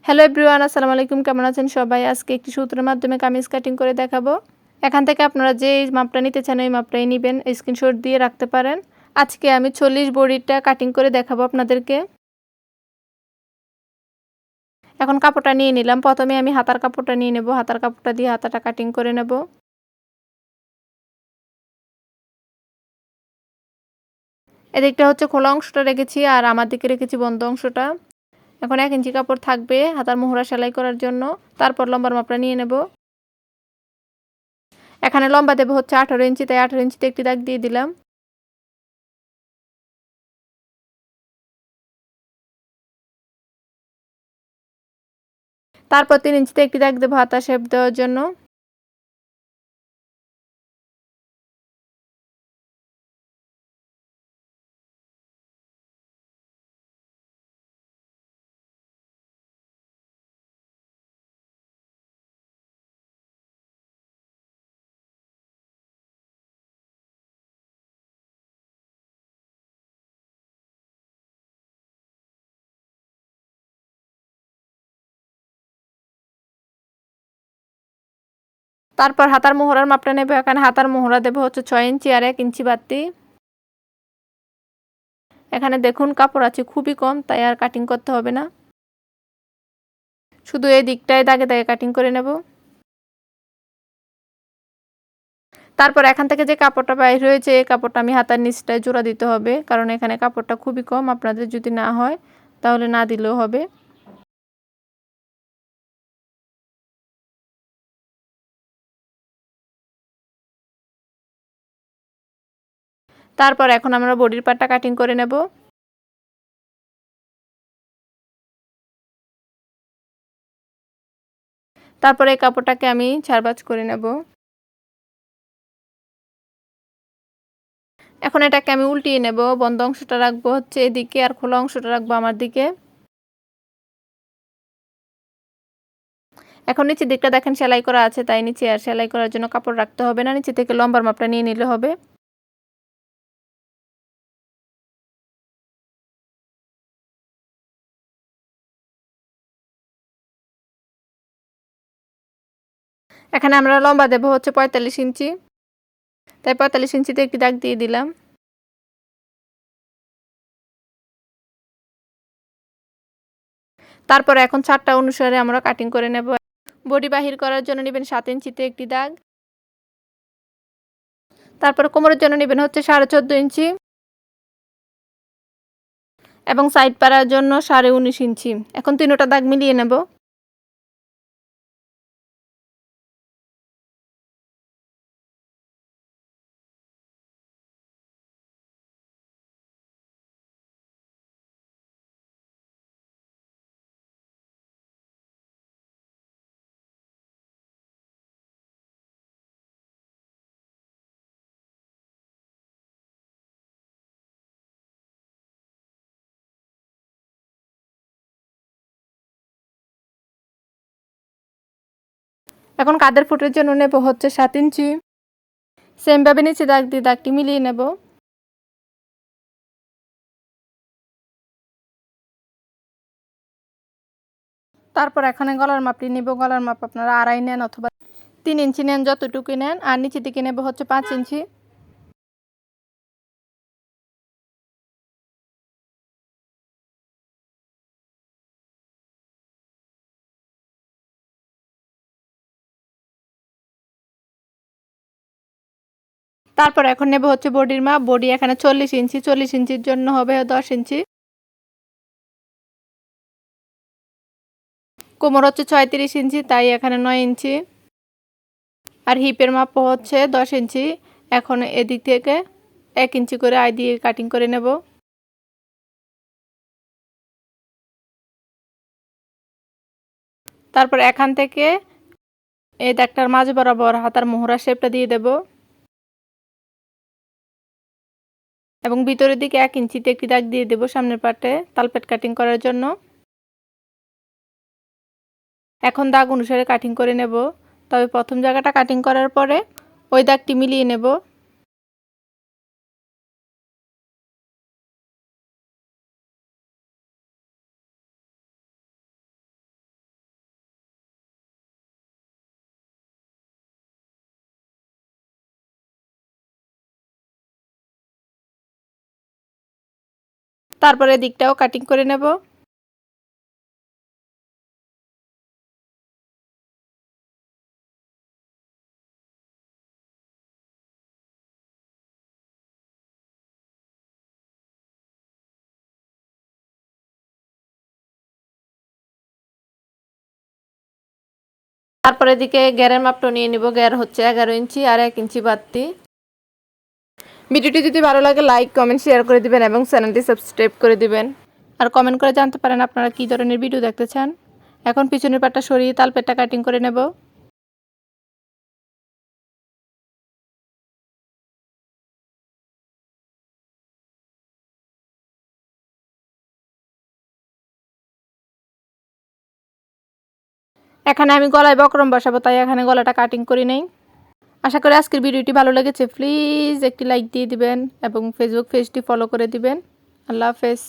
Hello everyone, আসসালামু আলাইকুম। কেমন আছেন সবাই? আজকে একটি সূত্রের মাধ্যমে কামিজ কাটিং করে দেখাবো। এখান থেকে আপনারা যে মাপটা নিতে চান ওই মাপটাই নিবেন। স্ক্রিনশট দিয়ে রাখতে পারেন। আজকে আমি 40 বডিটা কাটিং করে দেখাবো আপনাদেরকে। এখন কাপড়টা নিয়ে নিলাম। প্রথমে আমি হাতার কাপড়টা নিয়ে নেব। হাতার কাপড়টা দিয়ে হাতাটা কাটিং করে নেব। এদিকটা হচ্ছে খোলা অংশটা রেখেছি আর আমার দিকে রেখেছি বন্ধ অংশটা। এখন 1 ইঞ্চি কাপড় থাকবে হাতার মোহরা সেলাই করার জন্য। তারপর লম্বার মাপটা নিয়ে নেব। এখানে লম্বা দেব হচ্ছে 18 ইঞ্চি, তাই 18 ইঞ্চিতে একটি দাগ দিয়ে দিলাম। তারপর 3 ইঞ্চিতে একটি দাগ দেব হাতা শেপ দেওয়ার জন্য। তারপর হাতার মোহরার মাপটা নেব। এখানে হাতার মোহরা দেব হচ্ছে 6 ইঞ্চি আর 1 ইঞ্চি বাড়তি। এখানে দেখুন কাপড় আছে খুবই কম, তাই আর কাটিং করতে হবে না। শুধু এই দিকটায় দাগে দাগে কাটিং করে নেব। তারপর এখান থেকে যে কাপড়টা বাইর হয়েছে এই কাপড়টা আমি হাতার নিচটায় জোড়া দিতে হবে, কারণ এখানে কাপড়টা খুবই কম। আপনাদের যদি না হয় তাহলে না দিলেও হবে। তারপর এখন আমরা বডির পার্টটা কাটিং করে নেব। তারপরে এই কাপড়টাকে আমি ছাড়বাজ করে নেব। এখন এটাকে আমি উল্টিয়ে নেব। বন্ধ অংশটা রাখবো হচ্ছে এদিকে আর খোলা অংশটা রাখবো আমার দিকে। এখন নিচের দিকটা দেখেন সেলাই করা আছে, তাই নিচে আর সেলাই করার জন্য কাপড় রাখতে হবে না। নিচে থেকে লম্বার মাপটা নিয়ে নিলে হবে। এখানে আমরা লম্বা দেব হচ্ছে 45 ইঞ্চি, তাই 45 ইঞ্চিতে একটি দাগ দিয়ে দিলাম। তারপর এখন 4টা অনুসারে আমরা কাটিং করে নেব। বডি বাহির করার জন্য নেবেন 7 ইঞ্চিতে একটি দাগ। তারপর কোমরের জন্য নেবেন হচ্ছে 14.5 ইঞ্চি এবং সাইড পাড়ার জন্য 19.5 ইঞ্চি। এখন তিনোটা দাগ মিলিয়ে নেব। এখন কাঁধের ফুটের জন্য নেব হচ্ছে 7 ইঞ্চি। সেম ভাবে নিচে দাগ দিয়ে দাগটি মিলিয়ে নেব। তারপর এখানে গলার মাপটি নিব। গলার মাপ আপনারা 2.5 নেন অথবা 3 ইঞ্চি নেন, যতটুকু নেন। আর নিচে দিকে নেব হচ্ছে 5 ইঞ্চি। তারপর এখন নেব হচ্ছে বডির মাপ। বডি এখানে 40 ইঞ্চি, 40 ইঞ্চির জন্য হবে 10 ইঞ্চি। কোমর হচ্ছে 36 ইঞ্চি, তাই এখানে 9 ইঞ্চি। আর হিপের মাপ হচ্ছে 10 ইঞ্চি। এখন এদিক থেকে 1 ইঞ্চি করে আই দিয়ে কাটিং করে নেব। তারপর এখান থেকে এই দাগটার মাঝ বরাবর হাতার মোহরা শেপটা দিয়ে দেব এবং ভিতরের দিকে 1 ইঞ্চিতে একটি দাগ দিয়ে দেব সামনের পাটে তালপেট কাটিং করার জন্য। এখন দাগ অনুসারে কাটিং করে নেব, তবে প্রথম জায়গাটা কাটিং করার পরে ওই দাগটি মিলিয়ে নেব। তারপরে দিকটাও কাটিং করে নেব। তারপরে এদিকে গ্যারের মাপটা নিয়ে নিব। গ্যার হচ্ছে 11 ইঞ্চি আর 1 ইঞ্চি বাড়তি। ভিডিওটি যদি ভালো লাগে লাইক কমেন্ট শেয়ার করে দিবেন এবং চ্যানেলটি সাবস্ক্রাইব করে দিবেন। আর কমেন্ট করে জানতে পারেন আপনারা কী ধরনের ভিডিও দেখতে চান। এখন পিছনের পাটটা সরিয়ে তালপেটটা কাটিং করে নেব। এখানে আমি গলায় বক্রম বসাবো, তাই এখানে গলাটা কাটিং করে নেই। আশা করি আজকের ভিডিওটি ভালো লেগেছে। প্লিজ একটি লাইক দিয়ে দিবেন এবং ফেসবুক পেজটি ফলো করে দিবেন। আল্লাহ হাফেজ।